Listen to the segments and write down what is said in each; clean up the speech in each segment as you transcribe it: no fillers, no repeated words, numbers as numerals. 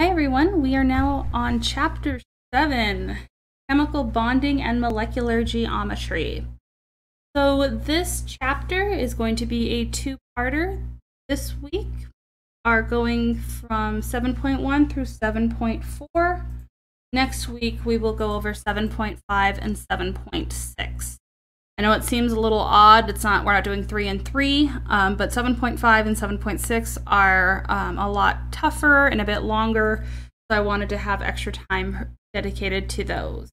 Hi everyone, we are now on Chapter 7, Chemical Bonding and Molecular Geometry. So this chapter is going to be a two-parter this week. Are going from 7.1 through 7.4. Next week we will go over 7.5 and 7.6. I know it seems a little odd, we're not doing 3 and 3, but 7.5 and 7.6 are a lot tougher and a bit longer, so I wanted to have extra time dedicated to those.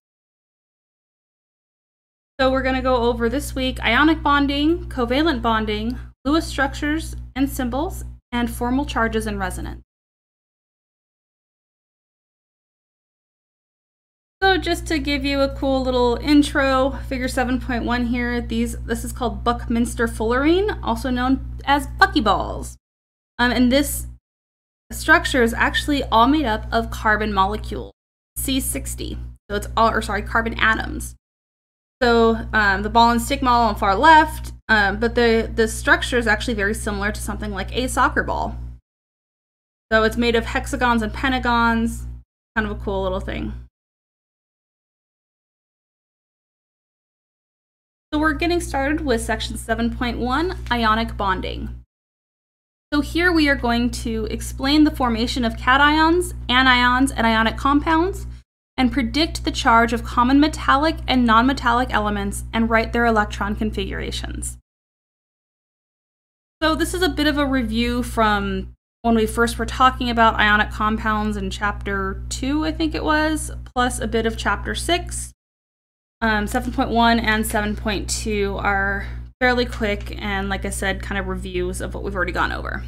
So we're going to go over this week ionic bonding, covalent bonding, Lewis structures and symbols, and formal charges and resonance. So just to give you a cool little intro, figure 7.1 here, this is called Buckminster fullerene, also known as buckyballs. And this structure is actually all made up of carbon molecules, C60. So it's carbon atoms. So the ball and stick model on far left, but the structure is actually very similar to something like a soccer ball. So it's made of hexagons and pentagons, kind of a cool little thing. So we're getting started with section 7.1, ionic bonding. So here we are going to explain the formation of cations, anions, and ionic compounds, and predict the charge of common metallic and nonmetallic elements and write their electron configurations. So this is a bit of a review from when we first were talking about ionic compounds in chapter 2, I think it was, plus a bit of chapter 6. 7.1 and 7.2 are fairly quick and, like I said, kind of reviews of what we've already gone over.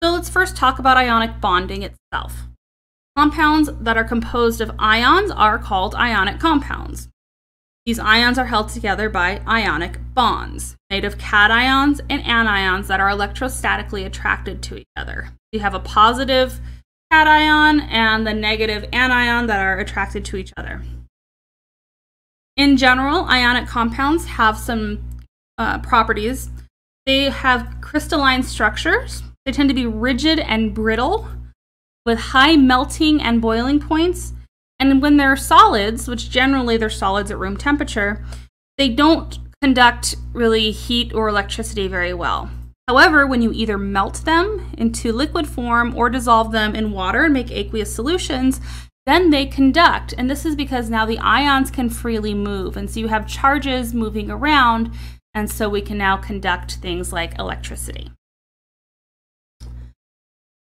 So let's first talk about ionic bonding itself. Compounds that are composed of ions are called ionic compounds. These ions are held together by ionic bonds, made of cations and anions that are electrostatically attracted to each other. You have a positive cation and the negative anion that are attracted to each other. In general, ionic compounds have some properties. They have crystalline structures. They tend to be rigid and brittle with high melting and boiling points. And when they're solids, which generally they're solids at room temperature, they don't conduct really heat or electricity very well. However, when you either melt them into liquid form or dissolve them in water and make aqueous solutions, then they conduct. And this is because now the ions can freely move. And so you have charges moving around, and so we can now conduct things like electricity.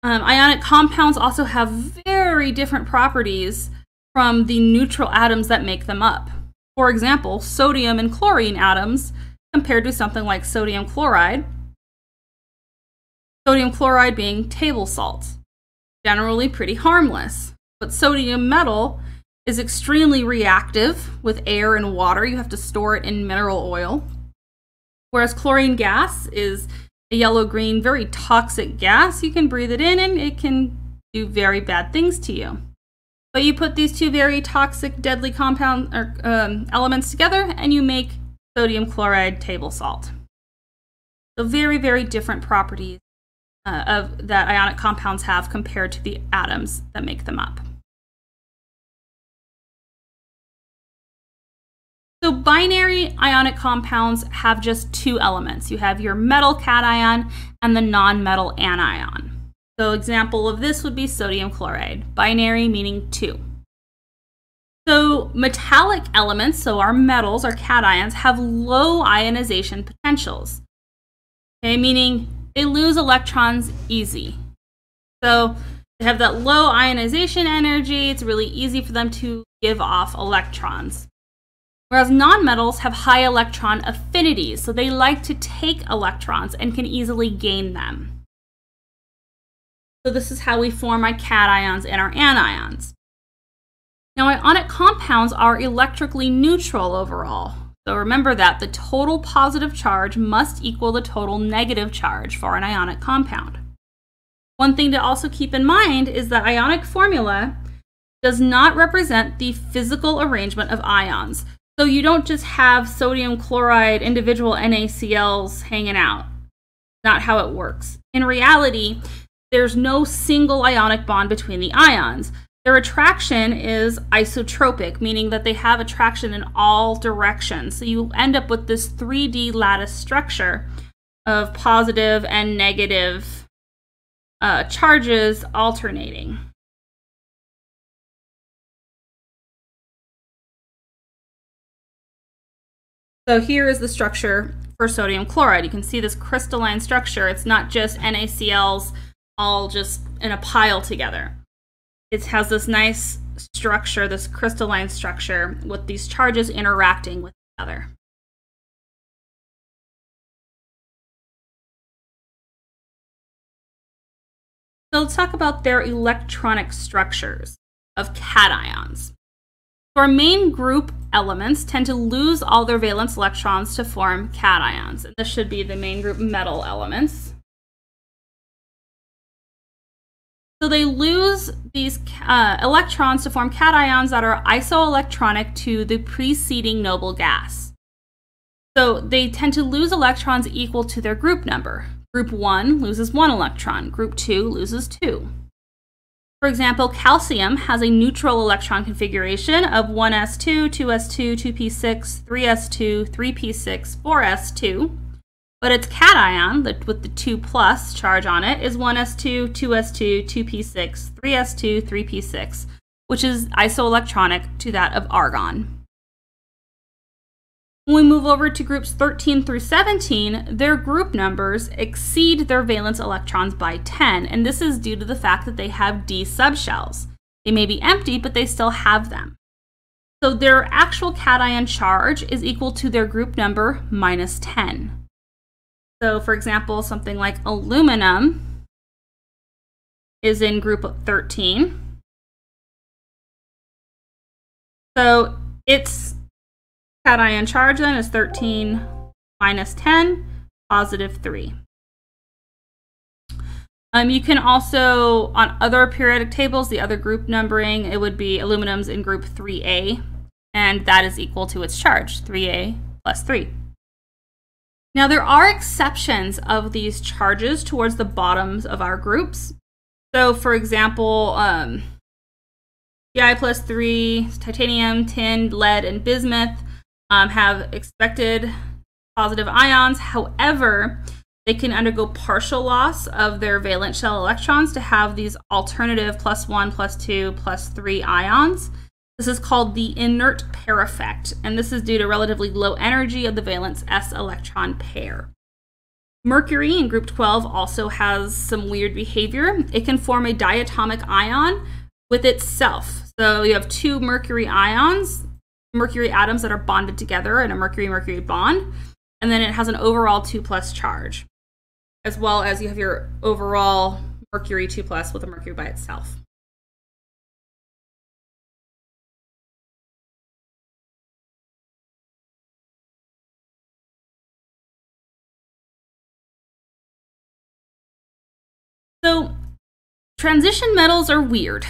Ionic compounds also have very different properties from the neutral atoms that make them up. For example, sodium and chlorine atoms compared to something like sodium chloride. Sodium chloride being table salt, generally pretty harmless. But sodium metal is extremely reactive with air and water. You have to store it in mineral oil. Whereas chlorine gas is a yellow-green, very toxic gas. You can breathe it in and it can do very bad things to you. But you put these two very toxic, deadly elements together and you make sodium chloride table salt. So very, very different properties that ionic compounds have compared to the atoms that make them up. So binary ionic compounds have just two elements. You have your metal cation and the non-metal anion. So example of this would be sodium chloride, binary meaning 2. So metallic elements, so our metals, our cations, have low ionization potentials. Okay, meaning they lose electrons easy. So they have that low ionization energy. It's really easy for them to give off electrons. Whereas nonmetals have high electron affinities, so they like to take electrons and can easily gain them. So this is how we form our cations and our anions. Now, ionic compounds are electrically neutral overall. So remember that the total positive charge must equal the total negative charge for an ionic compound. One thing to also keep in mind is that ionic formula does not represent the physical arrangement of ions. So you don't just have sodium chloride individual NaCl's hanging out. not how it works. In reality, there's no single ionic bond between the ions. Their attraction is isotropic, meaning that they have attraction in all directions. So you end up with this 3D lattice structure of positive and negative charges alternating. So here is the structure for sodium chloride. You can see this crystalline structure. It's not just NaCl's all just in a pile together. It has this nice structure, this crystalline structure, with these charges interacting with each other. So let's talk about their electronic structures of cations. Our main group elements tend to lose all their valence electrons to form cations. This should be the main group metal elements. So they lose these electrons to form cations that are isoelectronic to the preceding noble gas. So they tend to lose electrons equal to their group number. Group 1 loses 1 electron. Group 2 loses 2. For example, calcium has a neutral electron configuration of 1s2, 2s2, 2p6, 3s2, 3p6, 4s2. But its cation, with the 2+ charge on it, is 1s2, 2s2, 2p6, 3s2, 3p6, which is isoelectronic to that of argon. When we move over to groups 13 through 17, their group numbers exceed their valence electrons by 10, and this is due to the fact that they have d subshells. They may be empty, but they still have them. So their actual cation charge is equal to their group number minus 10. So, for example, something like aluminum is in group 13. So its cation charge then is 13 minus 10, positive 3. You can also, on other periodic tables, the other group numbering, it would be aluminum's in group 3A, and that is equal to its charge, 3A plus 3. Now, there are exceptions of these charges towards the bottoms of our groups. So, for example, Ti plus 3, titanium, tin, lead, and bismuth have expected positive ions. However, they can undergo partial loss of their valence shell electrons to have these alternative +1, +2, +3 ions. This is called the inert pair effect, and this is due to relatively low energy of the valence s electron pair. Mercury in group 12 also has some weird behavior. It can form a diatomic ion with itself. So you have two mercury ions, mercury atoms that are bonded together in a mercury-mercury bond, and then it has an overall 2+ charge, as well as you have your overall mercury 2+ with a mercury by itself. So transition metals are weird,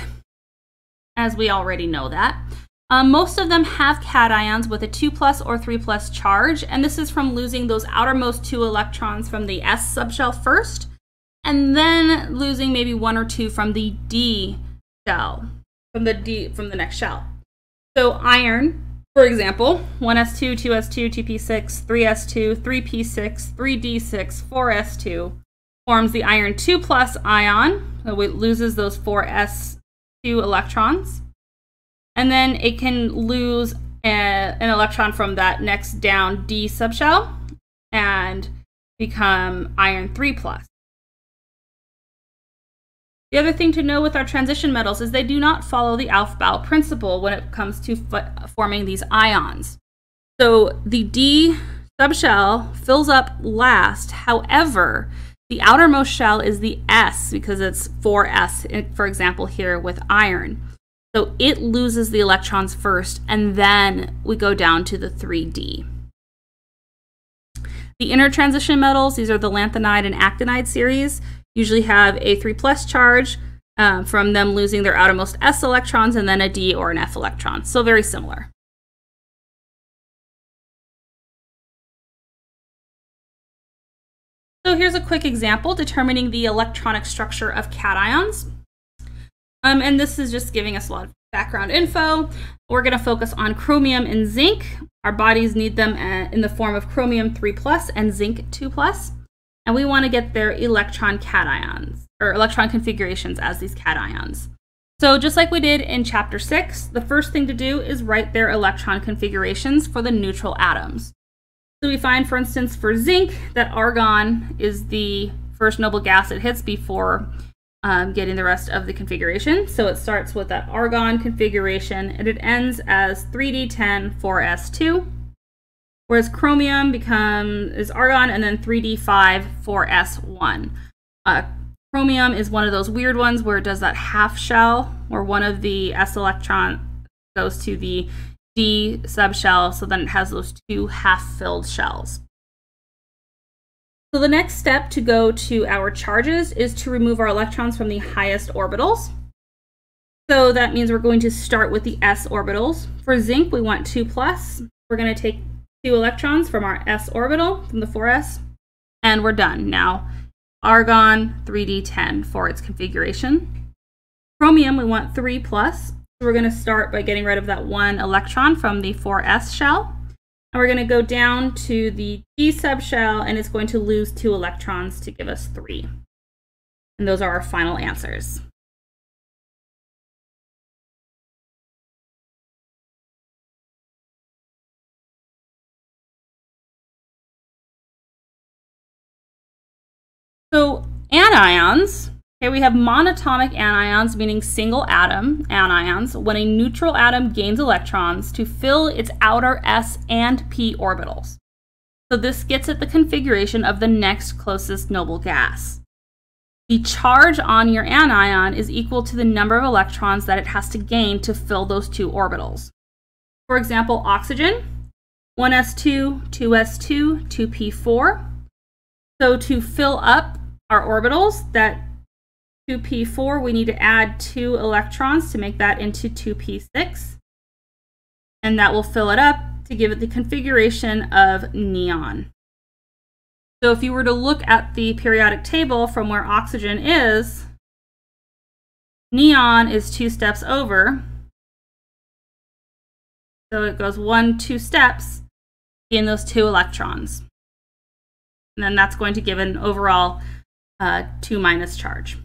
as we already know that. Most of them have cations with a 2+ or 3+ charge, and this is from losing those outermost 2 electrons from the s subshell first, and then losing maybe 1 or 2 from the d shell, from the next shell. So iron, for example, 1s2, 2s2, 2p6, 3s2, 3p6, 3d6, 4s2, forms the iron 2+ ion, so it loses those 4s2 electrons. And then it can lose an electron from that next down d subshell and become iron 3+. The other thing to know with our transition metals is they do not follow the Aufbau principle when it comes to forming these ions. So the d subshell fills up last. However, the outermost shell is the s because it's 4s, for example, here with iron. So it loses the electrons first, and then we go down to the 3d. The inner transition metals, these are the lanthanide and actinide series, usually have a 3+ charge from them losing their outermost s electrons and then a d or an f electron. So very similar. So here's a quick example determining the electronic structure of cations. And this is just giving us a lot of background info. We're going to focus on chromium and zinc. Our bodies need them in the form of chromium 3+ and zinc 2+. And we want to get their electron cations, or electron configurations as these cations. So just like we did in chapter 6, the first thing to do is write their electron configurations for the neutral atoms. So we find, for instance, for zinc, that argon is the first noble gas it hits before getting the rest of the configuration. So it starts with that argon configuration, and it ends as 3d10 4s2. Whereas chromium is argon and then 3d5 4s1. Chromium is one of those weird ones where it does that half shell, where one of the s electron goes to the d subshell, so then it has those two half-filled shells. So the next step to go to our charges is to remove our electrons from the highest orbitals. So that means we're going to start with the s orbitals. For zinc, we want 2+. We're going to take 2 electrons from our s orbital, from the 4s, and we're done. Now, argon 3d10 for its configuration. Chromium, we want 3+. So we're going to start by getting rid of that 1 electron from the 4s shell. And we're going to go down to the d subshell, and it's going to lose 2 electrons to give us 3. And those are our final answers. So anions, here we have monatomic anions, meaning single atom anions, when a neutral atom gains electrons to fill its outer s and p orbitals. So this gets at the configuration of the next closest noble gas. The charge on your anion is equal to the number of electrons that it has to gain to fill those 2 orbitals. For example, oxygen, 1s2, 2s2, 2p4. So to fill up our orbitals, that 2p4, we need to add 2 electrons to make that into 2p6. And that will fill it up to give it the configuration of neon. So if you were to look at the periodic table from where oxygen is, neon is 2 steps over. So it goes 2 steps in those 2 electrons. And then that's going to give an overall 2- charge.